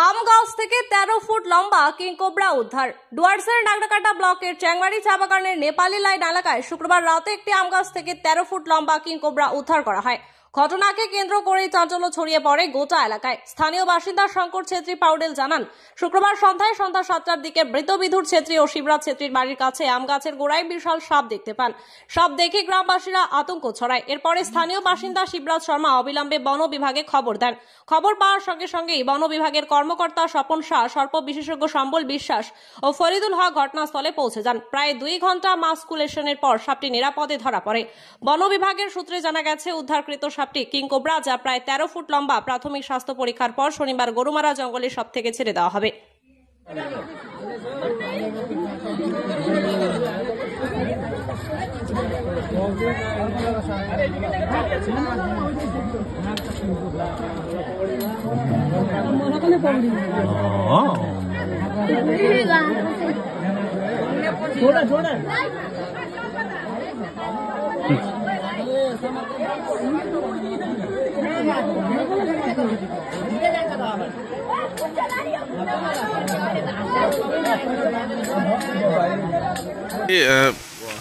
আম গাছ থেকে 13 ফুট লম্বা কিংকোবরা উদ্ধার। ডুয়ার্সের নাগরাকাটা ব্লকের চ্যাংমারি চা বাগানের নেপালি লাইন এলাকায় শুক্রবার রাতে একটি আম গাছ থেকে 13 ফুট লম্বা কিংকোবরা উদ্ধার করা হয়। ঘটনাকে কেন্দ্র করেই চাঞ্চল্য ছড়িয়ে পড়ে গোটা এলাকায়। স্থানীয় বাসিন্দা শঙ্কর ছেত্রী পাউডেল জানান, শুক্রবার সন্ধ্যা 7টার দিকে মৃত বিধুর ছেত্রী ও শিবরাজ ছেত্রীর বাড়ির কাছে আম গাছের গোড়ায় বিশাল সাপ দেখতে পান। সাপ দেখে গ্রামবাসীরা আতঙ্ক ছড়ায়। এরপরে স্থানীয় বাসিন্দা শিবরাজ শর্মা অবিলম্বে বন বিভাগে খবর দেন। খবর পাওয়ার সঙ্গে সঙ্গেই বন বিভাগের কর্মকর্তা স্বপন শাহ, সর্প বিশেষজ্ঞ সম্বল বিশ্বাস ও ফরিদুল হক ঘটনাস্থলে পৌঁছে যান। প্রায় 2 ঘন্টা মাস্কুলেশনের পর সাপটি নিরাপদে ধরা পড়ে। বন বিভাগের সূত্রে জানা গেছে, উদ্ধারকৃত সাপটি কিংকোবরা, যা প্রায় 13 ফুট লম্বা। প্রাথমিক স্বাস্থ্য পরীক্ষার পর শনিবার গরুমারা জঙ্গলের সব থেকে ছেড়ে দেওয়া হবে।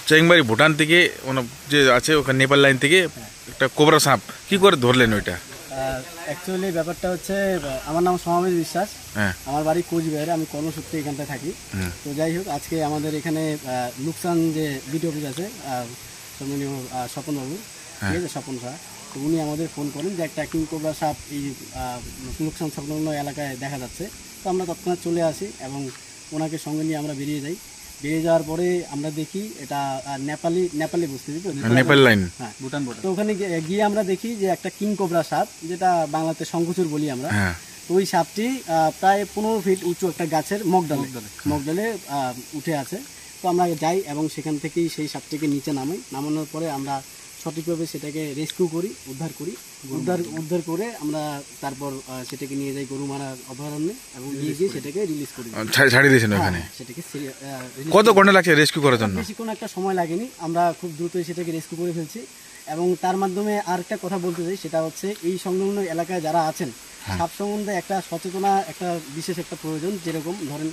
চেংবাড়ি ভুটান থেকে যে আছে ওখানে নেপাল লাইন থেকে একটা কোবরা সাপ কি করে ধরলেন ওইটা? অ্যাকচুয়ালি ব্যাপারটা হচ্ছে, আমার নাম সমাবেশ বিশ্বাস, আমার বাড়ি কোচবিহারে, আমি কর্মসূত্রে এখানটা থাকি। তো যাই হোক, আজকে আমাদের এখানে লুকসান যে বিডিও অফিস আছে সম্মানীয় স্বপনবাবু, ঠিক আছে, স্বপন শাহ, তো উনি আমাদের ফোন করেন যে একটা কিংকোবরা সাপ এই লুকসান সংলগ্ন এলাকায় দেখা যাচ্ছে। তো আমরা তৎক্ষণাৎ চলে আসি এবং ওনাকে সঙ্গে নিয়ে আমরা বেরিয়ে যাই। বেরিয়ে যাওয়ার পরে আমরা দেখি এটা নেপালি বস্তি, নেপাল লাইন, হ্যাঁ ভুটান। তো ওখানে গিয়ে আমরা দেখি যে একটা কিংকোবরা সাপ, যেটা বাংলাতে শঙ্খচূড় বলি আমরা। তো ওই সাপটি প্রায় 15 ফিট উঁচু একটা গাছের মগডালে উঠে আছে। তো আমরা যাই এবং সেখান থেকেই সেই সাপটিকে নিচে নামানোর পরে আমরা সঠিকভাবে সেটাকে রেস্কিউ করি, উদ্ধার করে আমরা তারপর সেটাকে নিয়ে যাই গরুমারা অভয়ারণ্যে এবং নিয়ে গিয়ে সেটাকে রিলিজ করি। ছাড়িয়ে দিয়েছেন ওখানে? সেটাকে কত ঘন্টা লাগছে রেস্কিউ করার জন্য? বেশিক্ষণ একটা সময় লাগেনি, আমরা খুব দ্রুতই সেটাকে রেস্কিউ করে ফেলছি। এবং তার মাধ্যমে আরেকটা কথা বলতে চাই, সেটা হচ্ছে এই সংলগ্ন এলাকায় যারা আছেন, সাপ সম্বন্ধে একটা সচেতনা একটা বিশেষ একটা প্রয়োজন। যেরকম ধরেন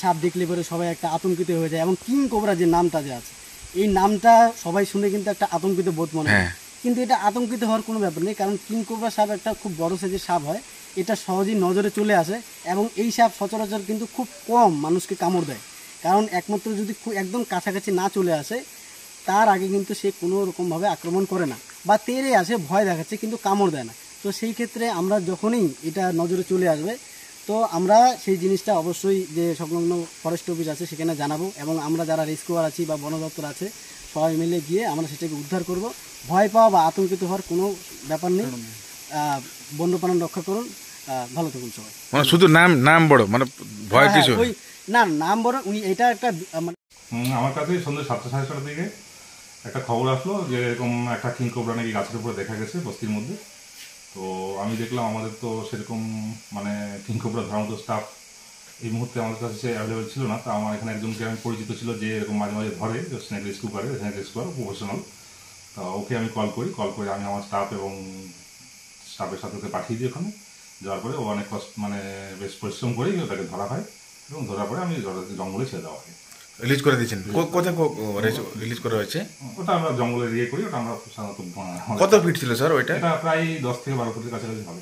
সাপ দেখলে পরে সবাই একটা আতঙ্কিত হয়ে যায়, এবং কিংকোবরা যে নামটা যে আছে, এই নামটা সবাই শুনে কিন্তু একটা আতঙ্কিত বোধ মনে হয়। কিন্তু এটা আতঙ্কিত হওয়ার কোনো ব্যাপার নেই, কারণ কিংকোবরা সাপ একটা খুব বড় সাইজের সাপ হয়, এটা সহজেই নজরে চলে আসে। এবং এই সাপ সচরাচর কিন্তু খুব কম মানুষকে কামড় দেয়, কারণ একমাত্র যদি একদম কাছাকাছি না চলে আসে, তার আগে কিন্তু সে কোনো রকমভাবে আক্রমণ করে না, বা তেড়ে আসে, ভয় দেখাচ্ছে, কিন্তু কামড় দেয় না। তো সেই ক্ষেত্রে আমরা যখনই এটা নজরে চলে আসবে, তো আমরা সেই জিনিসটা অবশ্যই যে সংলগ্ন ফরেস্ট অফিস আছে সেখানে জানাবো, এবং আমরা যারা রেস্কিউয়ার আছি বা বন দপ্তর আছে সবাই মিলে গিয়ে আমরা সেটাকে উদ্ধার করব। ভয় পাওয়া বা আতঙ্কিত হওয়ার কোনো ব্যাপার নেই। বন্যপ্রাণ রক্ষা করুন, ভালো থাকুন সবাই। মানে শুধু নাম বড়, মানে ভয় কিছু ওই না, নাম বড় উনি, এটা একটা আমার কাছে সন্ধ্যে 7:30 দিকে একটা খবর আসলো যে এরকম একটা কিংকোবরা নাকি গাছের উপরে দেখা গেছে বস্তির মধ্যে। তো আমি দেখলাম, আমাদের তো সেরকম মানে কিংকোবরা ধরার মতো স্টাফ এই মুহূর্তে আমাদের কাছে অ্যাভেলেবেল ছিল না। তো আমার এখানে একজনকে আমি পরিচিত ছিল যে এরকম মাঝে মাঝে ধরে, স্নেক রেস্কিউ করে, প্রফেশনাল। তো ওকে আমি কল করে আমি আমার স্টাফ এবং স্টাফের সাথে ওকে পাঠিয়ে দিই ওখানে। যাওয়ার পরে ও অনেক বেশ পরিশ্রম করেই ওটাকে ধরা হয়, এবং ধরার পরে আমি জঙ্গলে ছেড়ে দেওয়া হয়। রিলিজ করে দিয়েছেন? কোথায় রিলিজ করা হয়েছে? ওটা আমরা জঙ্গলে করি, ওটা আমরা সাধারণত। কত ফিট ছিল স্যার ওইটা? এটা প্রায় 10 থেকে 12 ফুটের কাছাকাছি হবে।